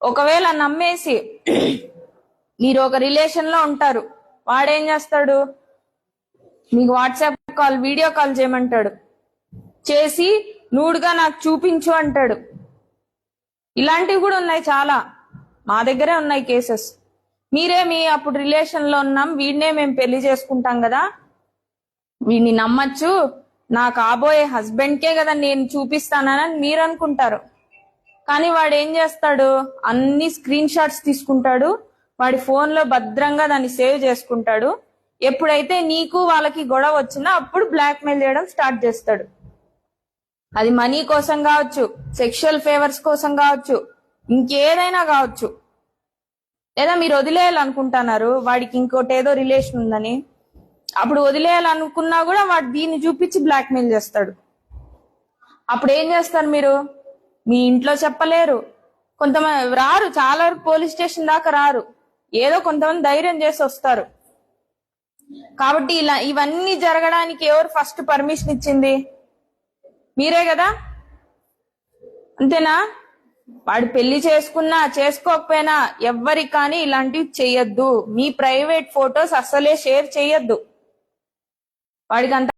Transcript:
ఒకవేళ నమ్మేసి మీరు ఒక రిలేషన్ లో ఉంటారు, వాడేం చేస్తాడు, మీకు వాట్సాప్ కాల్ వీడియో కాల్ చేయమంటాడు, చేసి నూడుగా నాకు చూపించు అంటాడు. ఇలాంటివి కూడా ఉన్నాయి, చాలా మా దగ్గరే ఉన్నాయి కేసెస్. మీరే మీ అప్పుడు రిలేషన్ లో ఉన్నాం, వీడినే మేము పెళ్లి చేసుకుంటాం కదా, వీడిని నమ్మచ్చు, నా కాబోయే హస్బెండ్ కే కదా నేను చూపిస్తానని మీరు అనుకుంటారు. కానీ వాడు ఏం చేస్తాడు, అన్ని స్క్రీన్ షాట్స్ తీసుకుంటాడు, వాడి ఫోన్ లో భద్రంగా దాన్ని సేవ్ చేసుకుంటాడు. ఎప్పుడైతే నీకు వాళ్ళకి గొడవ వచ్చినా అప్పుడు బ్లాక్ మెయిల్ చేయడం స్టార్ట్ చేస్తాడు. అది మనీ కోసం కావచ్చు, సెక్షువల్ ఫేవర్స్ కోసం కావచ్చు, ఇంకేదైనా కావచ్చు. లేదా మీరు వదిలేయాలనుకుంటున్నారు, వాడికి ఇంకోటి ఏదో రిలేషన్ ఉందని, అప్పుడు వదిలేయాలనుకున్నా కూడా వాడు దీన్ని చూపించి బ్లాక్ మెయిల్ చేస్తాడు. అప్పుడు ఏం చేస్తారు మీరు, మీ ఇంట్లో చెప్పలేరు, కొంతమంది రారు, చాలా వరకు పోలీస్ స్టేషన్ దాకా రారు, ఏదో కొంతమంది ధైర్యం చేసి వస్తారు. కాబట్టి ఇలా ఇవన్నీ జరగడానికి ఎవరు ఫస్ట్ పర్మిషన్ ఇచ్చింది, మీరే కదా, అంతేనా? వాడు పెళ్లి చేసుకున్నా చేసుకోకపోయినా ఎవ్వరికి కానీ ఇలాంటివి చెయ్యొద్దు. మీ ప్రైవేట్ ఫొటోస్ అస్సలే షేర్ చెయ్యొద్దు. వాడికి అంత